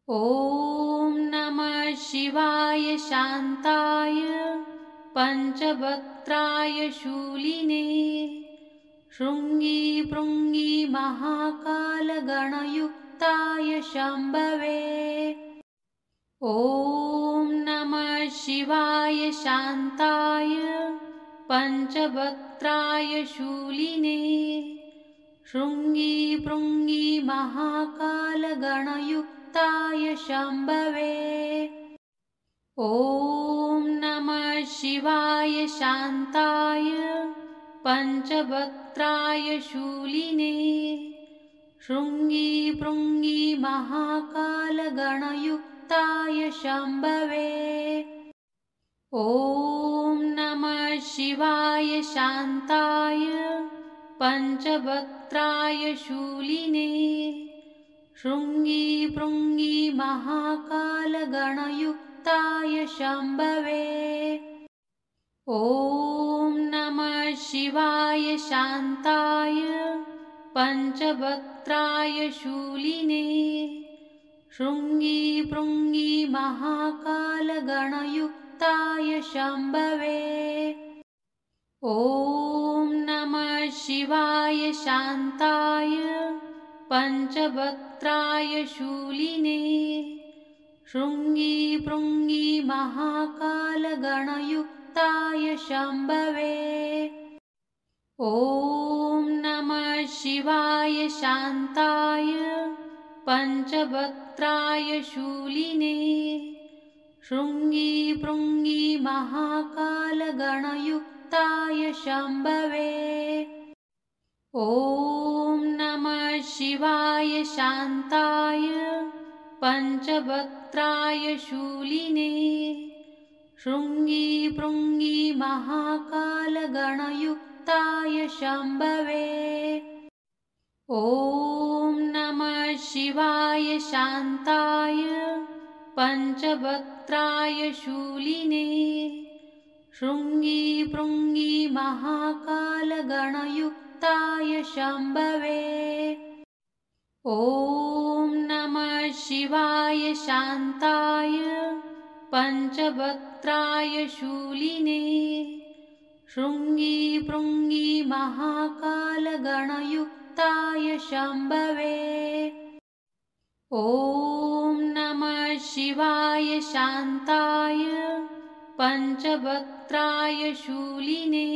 ॐ नमः शिवाय शान्ताय पञ्चवक्त्राय शूलिने शृङ्गी पृङ्गी महाकालगणयुक्ताय शम्भवे। ॐ नमः शिवाय शान्ताय पञ्चवक्त्राय शूलिने शृङ्गी पृङ्गी महाकालगणयुक्ताय शम्भवे। ॐ नमः शिवाय शान्ताय पञ्चवक्त्राय शूलिने शृङ्गी पृङ्गी महाकालगणयुक्ताय शम्भवे। ॐ नमः शिवाय शान्ताय पञ्चवक्त्राय शूलिने शृङ्गी पृङ्गी महाकालगणयुक्ताय शम्भवे। ॐ नमः शिवाय शान्ताय पञ्चवक्त्राय शूलिने शृङ्गी पृङ्गी महाकालगणयुक्ताय शम्भवे। ॐ नमः शिवाय शान्ताय पञ्चवक्त्राय शूलिने शृङ्गी पृङ्गी महाकालगणयुक्ताय शम्भवे। ॐ नमः शिवाय शान्ताय पञ्चवक्त्राय शूलिने शृङ्गी पृङ्गी महाकालगणयुक्ताय शम्भवे। ॐ नमः शिवाय शान्ताय पञ्चवक्त्राय शूलिने शृङ्गी पृङ्गी महाकालगणयुक्ताय शम्भवे। ॐ नमः शिवाय शान्ताय पञ्चवक्त्राय शूलिने शृङ्गी पृङ्गी महाकालगणयुक्ताय शम्भवे। ॐ नमः शिवाय शान्ताय पञ्चवक्त्राय शूलिने शृङ्गी पृङ्गी महाकालगणयुक्ताय शम्भवे। ॐ नमः शिवाय शान्ताय पञ्चवक्त्राय शूलिने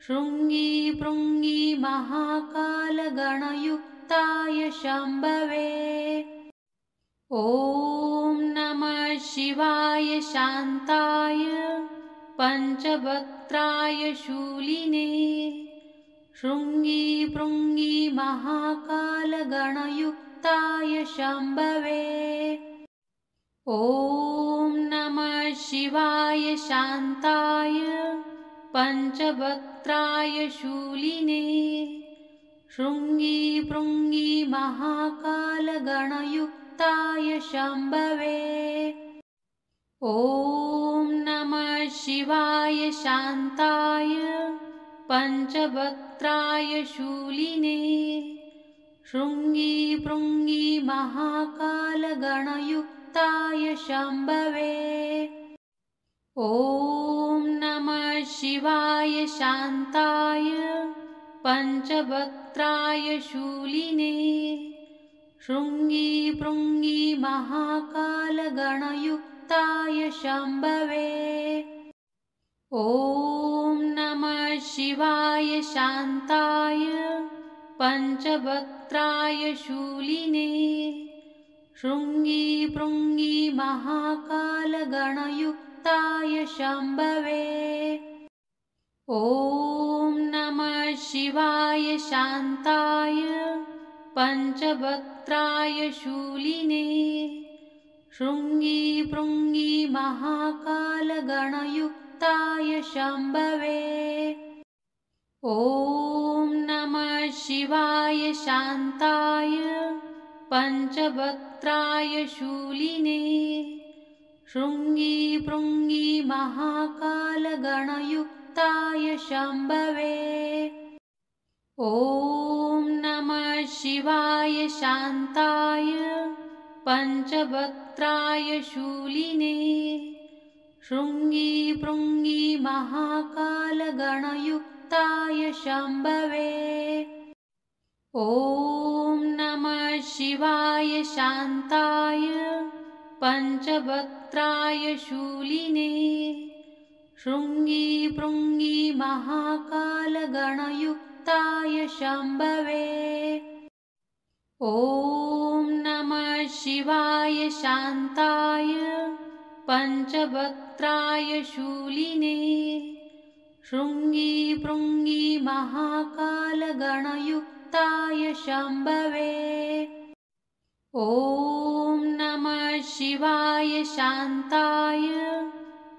शृङ्गी पृङ्गी महाकालगणयुक्ताय शम्भवे। ॐ नमः शिवाय शान्ताय पञ्चवक्त्राय शूलिने शृङ्गी पृङ्गी महाकालगणयुक्ताय शम्भवे। ॐ नमः शिवाय शान्ताय पञ्चवक्त्राय शूलिने शृङ्गी पृङ्गी महाकालगणयुक्ताय शम्भवे। ॐ नमः शिवाय शान्ताय पञ्चवक्त्राय शूलिने शृङ्गी पृङ्गी महाकालगणयुक्ताय शम्भवे। ॐ नमः शिवाय शान्ताय पञ्चवक्त्राय शूलिने शृङ्गी पृङ्गी महाकालगणयुक्ताय शम्भवे। ॐ नमः शिवाय शान्ताय पञ्चवक्त्राय शूलिने शृङ्गी पृङ्गी महाकालगणयुक्ताय शम्भवे। ॐ नमः शिवाय शान्ताय पञ्चवक्त्राय शूलिने शृङ्गी पृङ्गी महाकालगणयुक्ताय शम्भवे। ॐ नमः शिवाय शान्ताय पञ्चवक्त्राय शूलिने शृङ्गी पृङ्गी महाकालगणयुक्ताय शम्भवे। ॐ नमः शिवाय शान्ताय पञ्चवक्त्राय शूलिने शृङ्गी पृङ्गी महाकालगणयुक्ताय शम्भवे। ॐ नमः शिवाय शान्ताय पञ्चवक्त्राय शूलिने शृङ्गी पृङ्गी महाकालगणयुक्ताय शम्भवे। ॐ नमः शिवाय शान्ताय पञ्चवक्त्राय शूलिने शृङ्गी पृङ्गी महाकालगणयुक्ताय शम्भवे। ॐ नमः शिवाय शान्ताय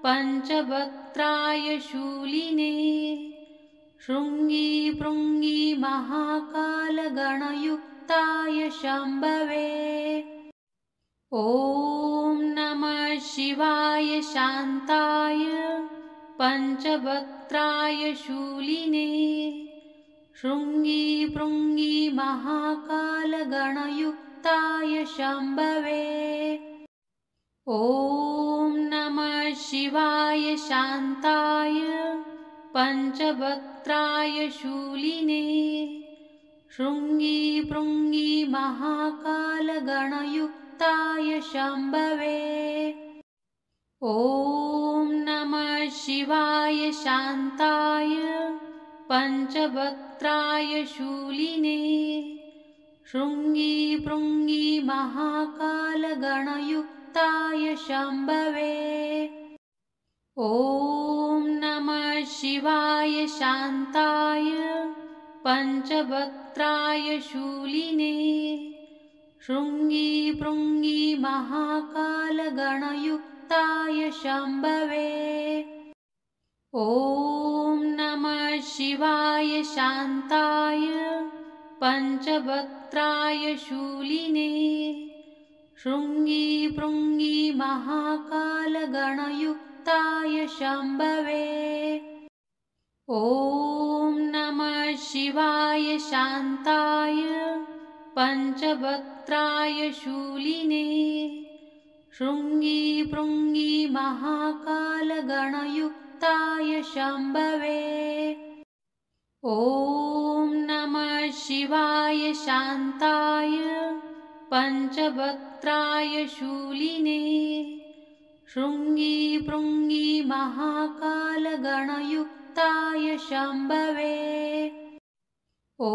पञ्चवक्त्राय शूलिने शृङ्गी पृङ्गी महाकालगणयुक्ताय शम्भवे। ॐ नमः शिवाय शान्ताय पञ्चवक्त्राय शूलिने शृङ्गी पृङ्गी महाकालगणयुक्ताय शम्भवे। ॐ नमः शिवाय शान्ताय पञ्चवक्त्राय शूलिने शृङ्गी पृङ्गी महाकालगणयुक्ताय शम्भवे। ॐ नमः शिवाय शान्ताय पञ्चवक्त्राय शूलिने शृङ्गी पृङ्गी महाकालगणयुक्ताय शम्भवे। ॐ नमः शिवाय शान्ताय पञ्चवक्त्राय शूलिने शृङ्गी पृङ्गी महाकालगणयुक्ताय शम्भवे। ॐ नमः शिवाय शान्ताय पञ्चवक्त्राय शूलिने शृङ्गी पृङ्गी महाकालगणयुक्ताय शम्भवे। ॐ नमः शिवाय शान्ताय पञ्चवक्त्राय शूलिने शृङ्गी पृङ्गी महाकालगणयुक्ताय शम्भवे। ॐ नमः शिवाय शान्ताय पञ्चवक्त्राय शूलिने शृङ्गी पृङ्गी महाकालगणयुक्ताय शम्भवे। ॐ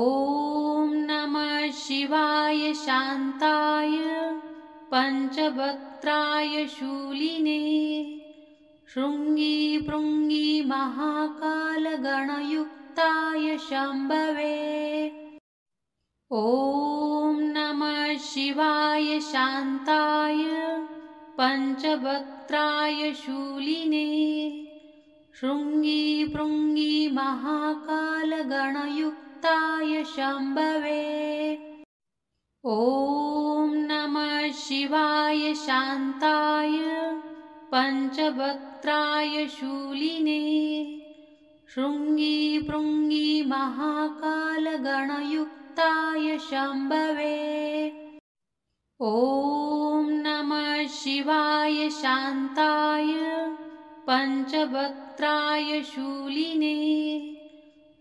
नमः शिवाय शान्ताय पञ्चवक्त्राय शूलिने शृङ्गी पृङ्गी महाकालगणयुक्ताय शम्भवे। ॐ नमः शिवाय शान्ताय पञ्चवक्त्राय शूलिने शृङ्गी पृङ्गी महाकालगणयुक्ताय शम्भवे। ॐ नमः शिवाय शान्ताय पञ्चवक्त्राय शूलिने शृङ्गी पृङ्गी महाकालगणयुक्ताय शम्भवे। ॐ नमः शिवाय शान्ताय पञ्चवक्त्राय शूलिने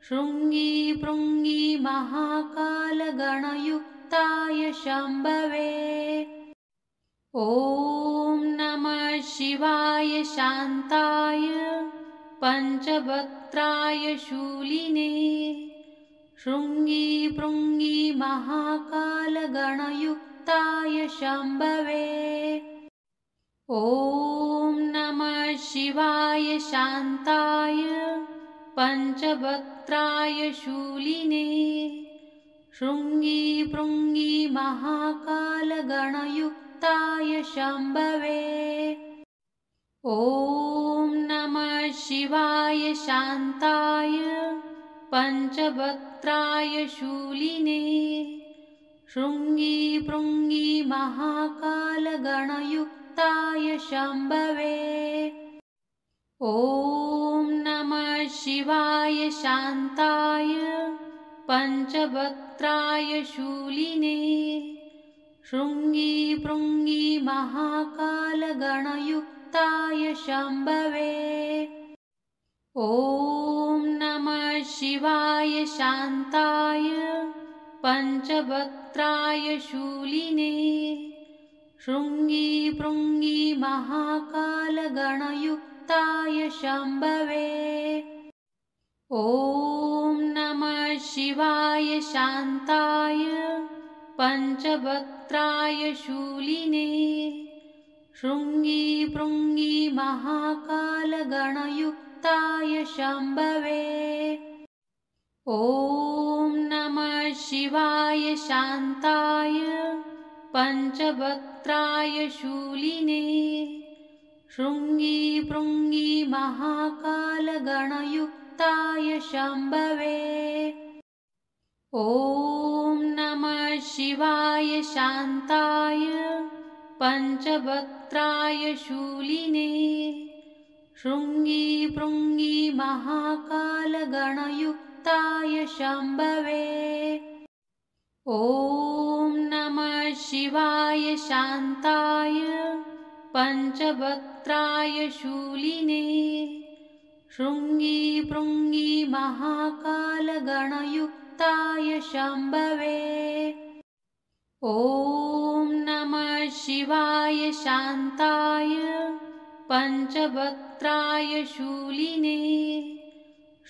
शृङ्गी पृङ्गी महाकालगणयुक्ताय शम्भवे। ॐ नमः शिवाय शान्ताय पञ्चवक्त्राय शूलिने शृङ्गी पृङ्गी महाकालगणयुक्ताय शम्भवे। ॐ नमः शिवाय शान्ताय पञ्चवक्त्राय शूलिने शृङ्गी पृङ्गी महाकालगणयुक्ताय शम्भवे। ॐ नमः शिवाय शान्ताय पञ्चवक्त्राय शूलिने शृङ्गी पृङ्गी महाकालगणयुक्ताय शम्भवे। ॐ नमः शिवाय शान्ताय पञ्चवक्त्राय शूलिने शृङ्गी पृङ्गी महाकालगणयुक्ताय शम्भवे। ॐ नमः शिवाय शान्ताय पञ्चवक्त्राय शूलिने शृङ्गी पृङ्गी महाकालगणयुक्ताय शम्भवे। ॐ नमः शिवाय शान्ताय पञ्चवक्त्राय शूलिने शृङ्गी पृङ्गी महाकालगणयुक्ताय शम्भवे। ॐ नमः शिवाय शान्ताय पञ्चवक्त्राय शूलिने शृङ्गी पृङ्गी महाकालगणयुक्ताय शम्भवे। ॐ नमः शिवाय शान्ताय पञ्चवक्त्राय शूलिने शृङ्गी पृङ्गी महाकालगणयुक्ताय शम्भवे। ॐ नमः शिवाय शान्ताय पञ्चवक्त्राय शूलिने शृङ्गी पृङ्गी महाकालगणयुक्ताय शम्भवे। ॐ नमः शिवाय शान्ताय पञ्चवक्त्राय शूलिने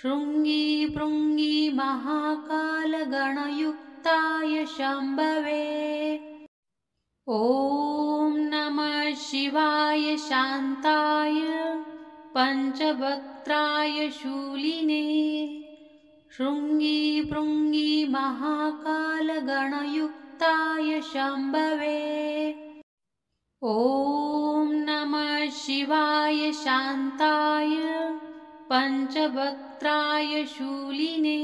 शृङ्गी पृङ्गी महाकालगणयुक्ताय शम्भवे। ॐ नमः शिवाय शान्ताय पञ्चवक्त्राय शूलिने शृङ्गी पृङ्गी महाकालगणयुक्ताय शम्भवे। ॐ नमः शिवाय शान्ताय पञ्चवक्त्राय शूलिने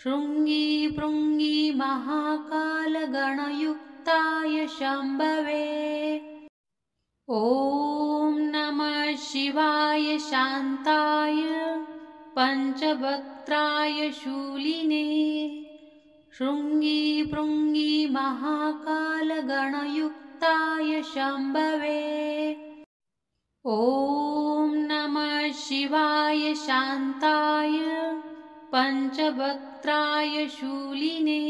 शृङ्गी पृङ्गी महाकालगणयुक्ताय शम्भवे। ॐ नमः शिवाय शान्ताय पञ्चवक्त्राय शूलिने शृङ्गी पृङ्गी महाकालगणयुक्ताय शम्भवे। ॐ नमः शिवाय शान्ताय पञ्चवक्त्राय शूलिने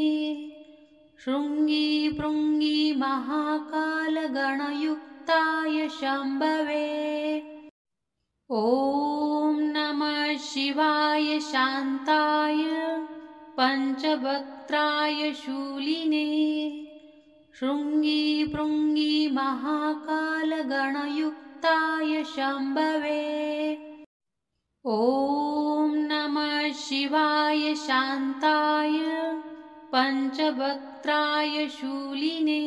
शृङ्गी पृङ्गी महाकालगणयुक्ताय शम्भवे। ॐ नमः शिवाय शान्ताय पञ्चवक्त्राय शूलिने शृङ्गी पृङ्गी महाकालगणयुक्ताय शम्भवे। ॐ नमः शिवाय शान्ताय पञ्चवक्त्राय शूलिने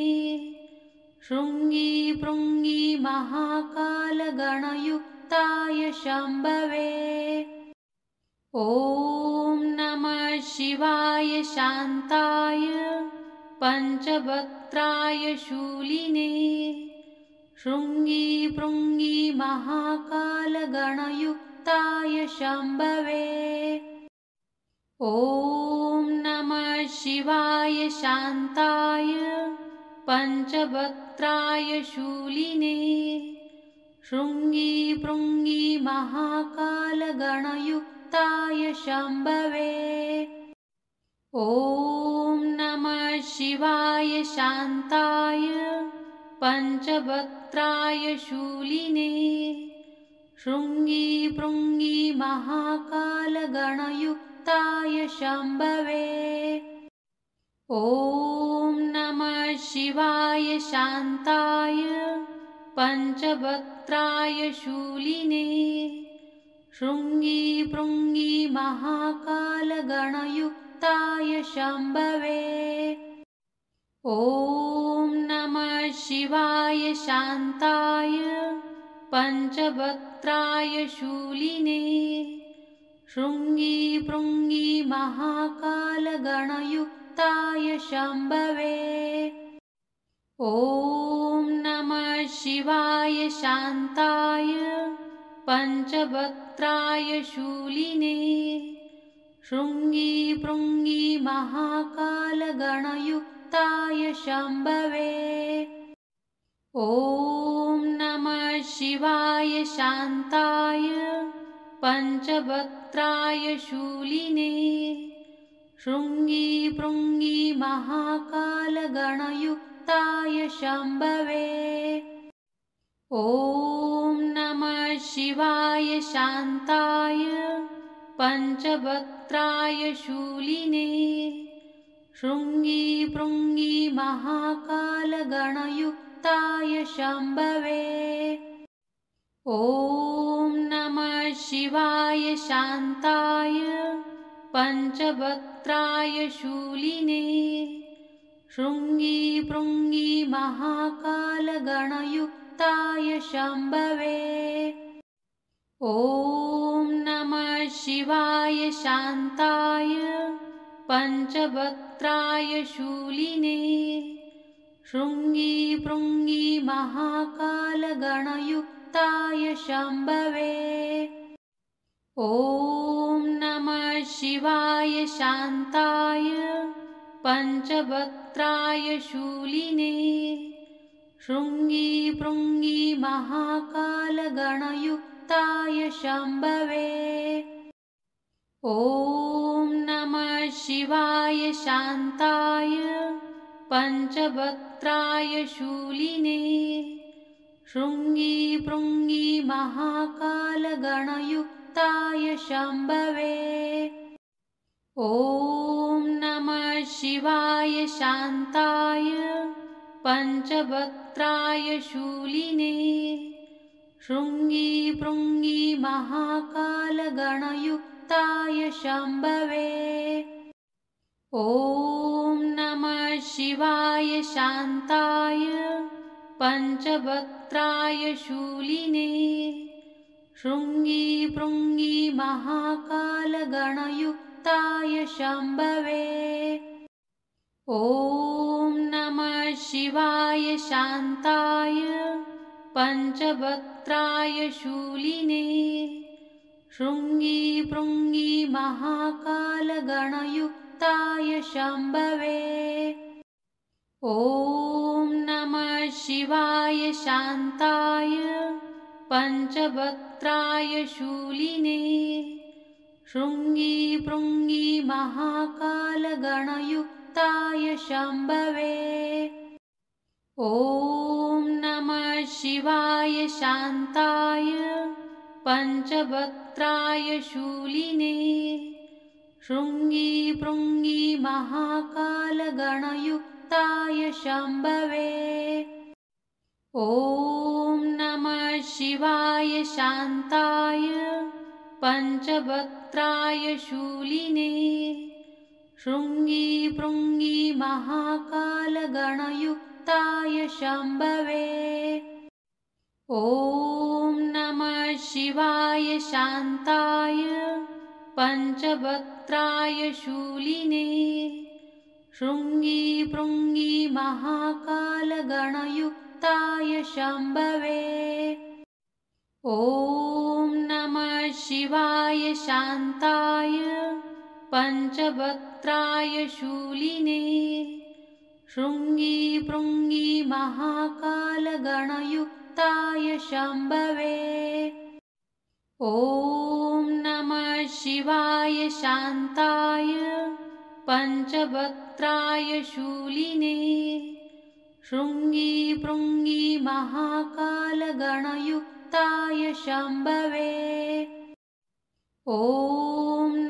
शृङ्गी पृङ्गी महाकालगणयुक्ताय शम्भवे। ॐ नमः शिवाय शान्ताय पञ्चवक्त्राय शूलिने शृङ्गी पृङ्गी महाकालगणयुक्ताय शम्भवे। ॐ नमः शिवाय शान्ताय पञ्चवक्त्राय शूलिने शृङ्गी पृङ्गी महाकालगणयुक्ताय शम्भवे। ॐ नमः शिवाय शान्ताय पञ्चवक्त्राय शूलिने शृङ्गी पृङ्गी महाकालगणयुक्ताय शम्भवे। ॐ नमः शिवाय शान्ताय पञ्चवक्त्राय शूलिने शृङ्गी पृङ्गी महाकालगणयुक्ताय शम्भवे। ॐ नमः शिवाय शान्ताय पञ्चवक्त्राय शूलिने शृङ्गी पृङ्गी महाकालगणयुक्ताय शम्भवे। ॐ नमः शिवाय शान्ताय पञ्चवक्त्राय शूलिने शृङ्गी पृङ्गी महाकालगणयुक्ताय गणयुक्ताय शम्भवे। ॐ नमः शिवाय शान्ताय पञ्चवक्त्राय शूलिने शृङ्गी पृङ्गी महाकालगणयुक्ताय शम्भवे। ॐ नमः शिवाय शान्ताय पञ्चवक्त्राय शूलिने शृङ्गी पृङ्गी महाकालगणयुक्ताय शम्भवे। ॐ नमः शिवाय शान्ताय पञ्चवक्त्राय शूलिने शृङ्गी पृङ्गी महाकालगणयुक्ताय शम्भवे। ॐ नमः शिवाय शान्ताय पञ्चवक्त्राय शूलिने शृङ्गी पृङ्गी महाकालगणयुक्ताय शम्भवे। ॐ नमः शिवाय शान्ताय पञ्चवक्त्राय शूलिने शृङ्गी पृङ्गी महाकालगणयुक्ताय शम्भवे। ॐ नमः शिवाय शान्ताय पञ्चवक्त्राय शूलिने शृङ्गी पृङ्गी महाकालगणयुक्ताय शम्भवे। ॐ नमः शिवाय शान्ताय पञ्चवक्त्राय शूलिने शृङ्गी पृङ्गी महाकालगणयुक्ताय शम्भवे। ॐ नमः शिवाय शान्ताय पञ्चवक्त्राय शूलिने शृङ्गी पृङ्गी महाकालगणयुक्ताय शम्भवे। ॐ नमः शिवाय शान्ताय पञ्चवक्त्राय शूलिने शृङ्गी पृङ्गी महाकालगणयुक्ताय शम्भवे। ॐ नमः शिवाय शान्ताय पञ्चवक्त्राय शूलिने शृङ्गी पृङ्गी महाकालगणयुक्ताय शम्भवे। ॐ नमः शिवाय शान्ताय पञ्चवक्त्राय शूलिने शृङ्गी पृङ्गी महाकालगणयुक्ताय शम्भवे। ॐ नमः शिवाय शान्ताय पञ्चवक्त्राय शूलिने शृङ्गी पृङ्गी महाकालगणयुक्ताय शम्भवे। ॐ नमः शिवाय शान्ताय पञ्चवक्त्राय शूलिने शृङ्गी पृङ्गी महाकालगणयुक्ताय शम्भवे। ॐ नमः शिवाय शान्ताय पञ्चवक्त्राय शूलिने शृङ्गी पृङ्गी महाकालगणयुक्ताय शम्भवे। ॐ नमः शिवाय शान्ताय पञ्चवक्त्राय शूलिने शृङ्गी पृङ्गी महाकालगणयुक्ताय शम्भवे। ॐ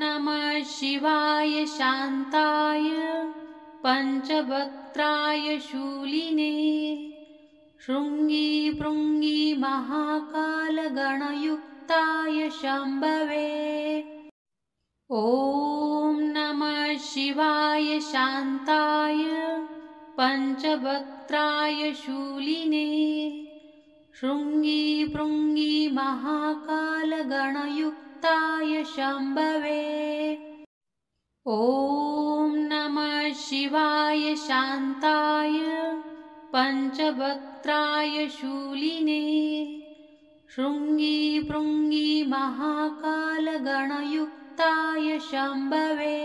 नमः शिवाय शान्ताय पञ्चवक्त्राय शूलिने शृङ्गी पृङ्गी महाकालगणयुक्ताय शम्भवे। ॐ नमः शिवाय शान्ताय पञ्चवक्त्राय शूलिने शृङ्गी पृङ्गी महाकालगणयुक्ताय शम्भवे। ॐ नमः शिवाय शान्ताय पञ्चवक्त्राय शूलिने शृङ्गी पृङ्गी महाकालगणयुक्ताय शम्भवे।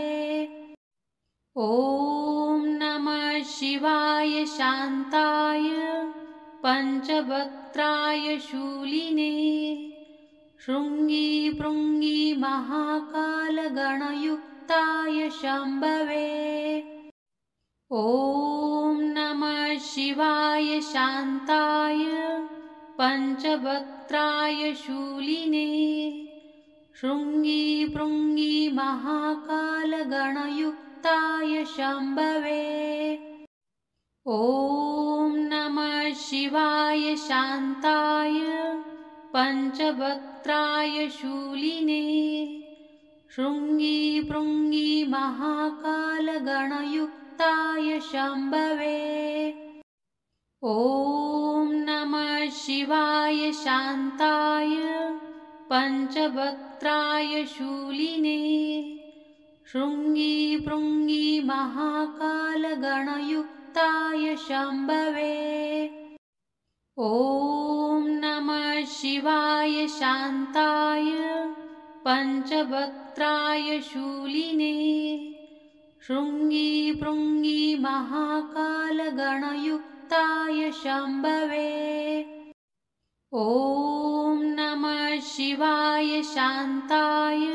ॐ नमः शिवाय शान्ताय पञ्चवक्त्राय शूलिने शृङ्गी पृङ्गी महाकालगणयुक्ताय शम्भवे। ॐ नमः शिवाय शान्ताय पञ्चवक्त्राय शूलिने शृङ्गी पृङ्गी महाकालगणयुक्ताय शम्भवे। ॐ नमः शिवाय शान्ताय पञ्चवक्त्राय शूलिने शृङ्गी पृङ्गी महाकालगणयुक्ताय शम्भवे। ॐ नमः शिवाय शान्ताय पञ्चवक्त्राय शूलिने शृङ्गी पृङ्गी महाकालगणयुक्ताय शम्भवे। ॐ नमः शिवाय शान्ताय पञ्चवक्त्राय शूलिने शृङ्गी पृङ्गी महाकालगणयुक्ताय शम्भवे। ॐ नमः शिवाय शान्ताय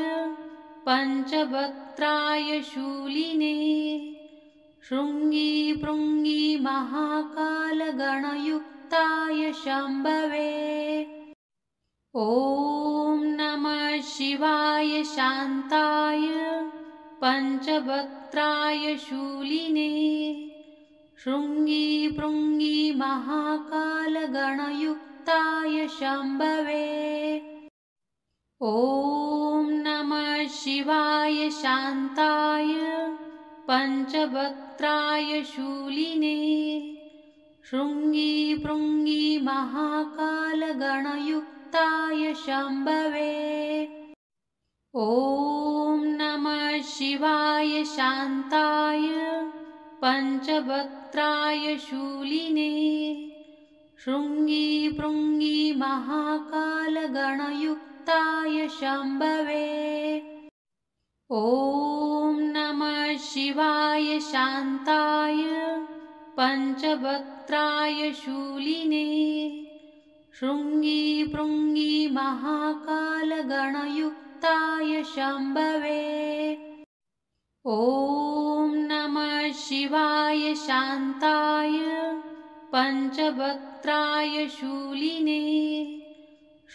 पञ्चवक्त्राय शूलिने शृङ्गी पृङ्गी महाकालगणयुक्ताय शम्भवे। ॐ नमः शिवाय शान्ताय पञ्चवक्त्राय शूलिने शृङ्गी पृङ्गी महाकालगणयुक्ताय शम्भवे। ॐ नमः शिवाय शान्ताय पञ्चवक्त्राय शूलिने शृङ्गी पृङ्गी महाकालगणयुक्ताय शम्भवे। ॐ नमः शिवाय शान्ताय पञ्चवक्त्राय शूलिने शृङ्गी पृङ्गी महाकालगणयुक्ताय शम्भवे। ॐ नमः शिवाय शान्ताय पञ्चवक्त्राय शूलिने शृङ्गी पृङ्गी महाकालगणयुक्ताय शम्भवे। ॐ नमः शिवाय शान्ताय पञ्चवक्त्राय शूलिने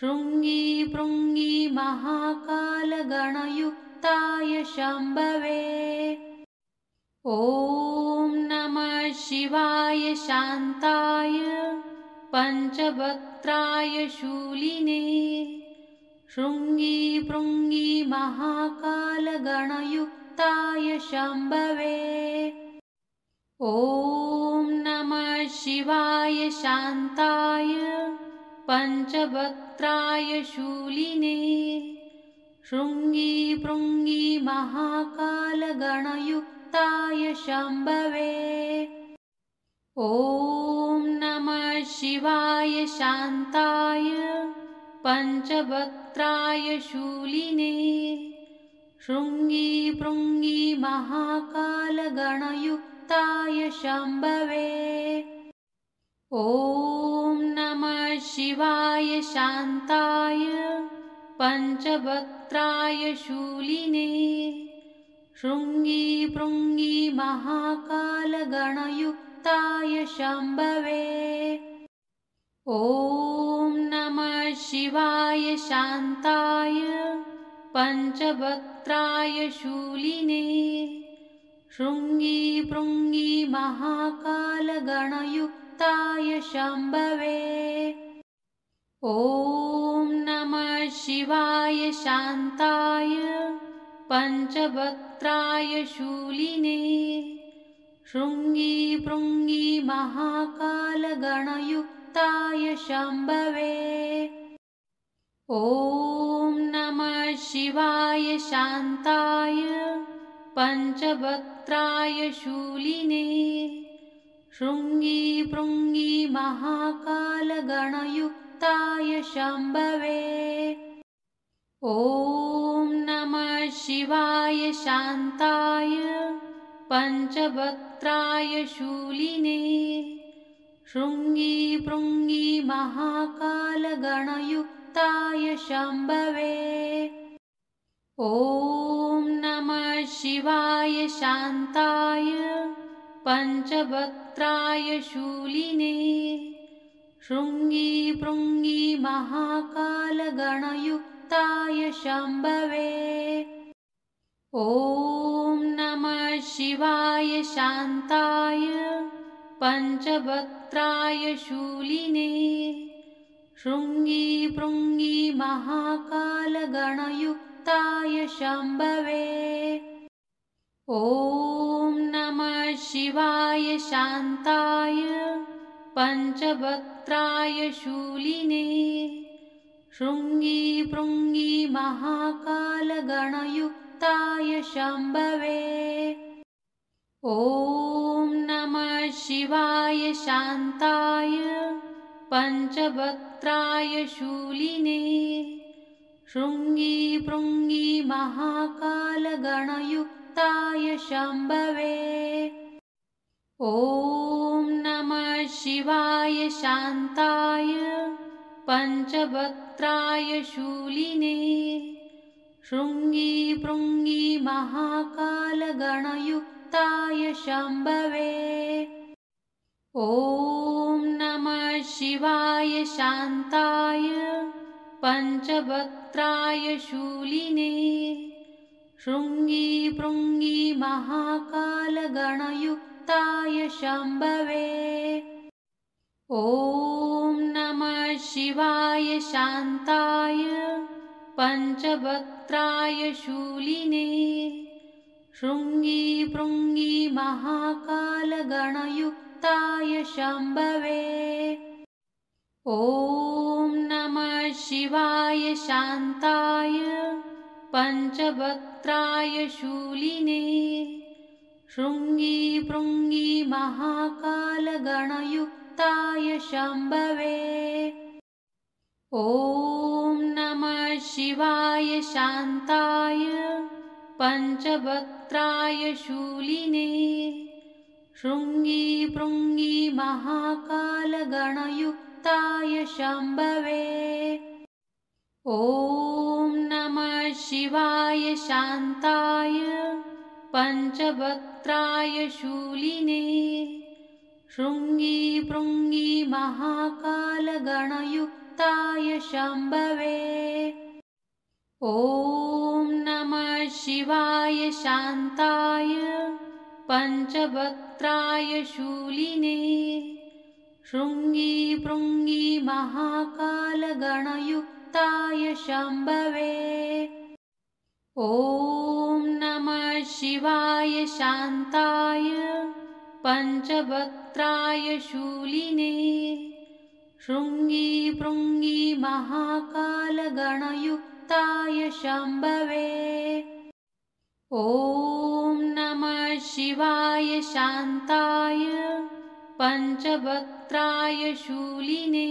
शृङ्गी पृङ्गी महाकालगणयुक्ताय शम्भवे। ॐ नमः शिवाय शान्ताय पञ्चवक्त्राय शूलिने शृङ्गी पृङ्गी महाकालगणयुक्ताय शम्भवे। ॐ नमः शिवाय शान्ताय पञ्चवक्त्राय शूलिने शृङ्गी पृङ्गी महाकालगणयुक्ताय शम्भवे। ॐ नमः शिवाय शान्ताय पञ्चवक्त्राय शूलिने शृङ्गी पृङ्गी महाकालगणयुक्ताय शम्भवे। ॐ नमः शिवाय शान्ताय पञ्चवक्त्राय शूलिने शृङ्गी पृङ्गी महाकालगणयुक्ताय शम्भवे। ॐ नमः शिवाय शान्ताय पञ्चवक्त्राय शूलिने शृङ्गी पृङ्गी महाकालगणयुक्ताय शम्भवे। ॐ नमः शिवाय शान्ताय पञ्चवक्त्राय शूलिने शृङ्गी पृङ्गी महाकालगणयुक्ताय शम्भवे। ॐ नमः शिवाय शान्ताय पञ्चवक्त्राय शूलिने शृङ्गी पृङ्गी महाकालगणयुक्ताय शम्भवे। ॐ नमः शिवाय शान्ताय पञ्चवक्त्राय शूलिने शृङ्गी पृङ्गी महाकालगणयुक्ताय शम्भवे। ॐ नमः शिवाय शान्ताय पञ्चवक्त्राय शूलिने शृङ्गी पृङ्गी महाकालगणयुक्ताय शम्भवे। ॐ नमः शिवाय शान्ताय पञ्चवक्त्राय शूलिने शृङ्गी पृङ्गी महाकालगणयुक्ताय शम्भवे। ॐ नमः शिवाय शान्ताय पञ्चवक्त्राय शूलिने शृङ्गी पृङ्गी महाकालगणयुक्ताय शम्भवे। ॐ नमः शिवाय शान्ताय पञ्चवक्त्राय शूलिने शृङ्गी पृङ्गी महाकालगणयुक्ताय शम्भवे। ॐ नमः शिवाय शान्ताय पञ्चवक्त्राय शूलिने शृङ्गी पृङ्गी महाकालगणयुक्ताय शम्भवे। ॐ नमः शिवाय शान्ताय पञ्चवक्त्राय शूलिने शृङ्गी पृङ्गी महाकालगणयुक्ताय शम्भवे। ॐ नमः शिवाय शान्ताय पञ्चवक्त्राय शूलिने शृङ्गी पृङ्गी महाकालगणयुक्ताय शम्भवे। ॐ नमः शिवाय शान्ताय पञ्चवक्त्राय शूलिने शृङ्गी पृङ्गी महाकालगणयुक्ताय शम्भवे। ॐ नमः शिवाय शान्ताय पञ्चवक्त्राय शूलिने शृङ्गी पृङ्गी महाकालगणयुक्ताय शम्भवे। ॐ नमः शिवाय शान्ताय पञ्चवक्त्राय शूलिने शृङ्गी पृङ्गी महाकालगणयुक्ताय शम्भवे। ॐ नमः शिवाय शान्ताय पञ्चवक्त्राय शूलिने शृङ्गी पृङ्गी महाकालगणयुक्ताय शम्भवे। ॐ नमः शिवाय शान्ताय पञ्चवक्त्राय शूलिने शृङ्गी पृङ्गी महाकालगणयुक्ताय शम्भवे। ॐ नमः शिवाय शान्ताय पञ्चवक्त्राय शूलिने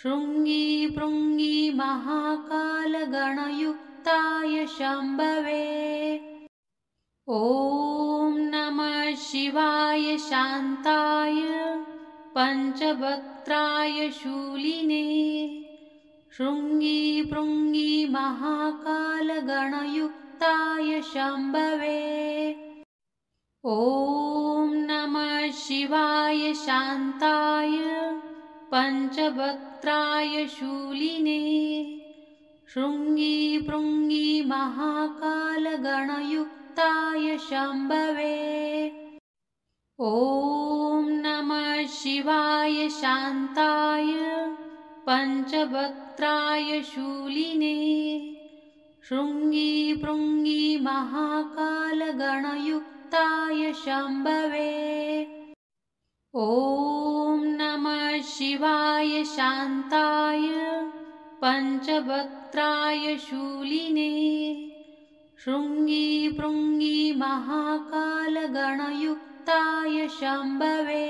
शृङ्गी पृङ्गी महाकालगणयुक्ताय शम्भवे। ॐ नमः शिवाय शान्ताय पञ्चवक्त्राय शूलिने शृङ्गी पृङ्गी महाकालगणयुक्ताय शम्भवे। ॐ नमः शिवाय शान्ताय पञ्चवक्त्राय शूलिने शृङ्गी पृङ्गी महाकालगणयुक्ताय शम्भवे। ॐ नमः शिवाय शान्ताय पञ्चवक्त्राय शूलिने शृङ्गी पृङ्गी महाकालगणयुक्ताय शम्भवे। ॐ नमः शिवाय शान्ताय पञ्चवक्त्राय शूलिने शृङ्गी पृङ्गी महाकालगणयुक्ताय शम्भवे।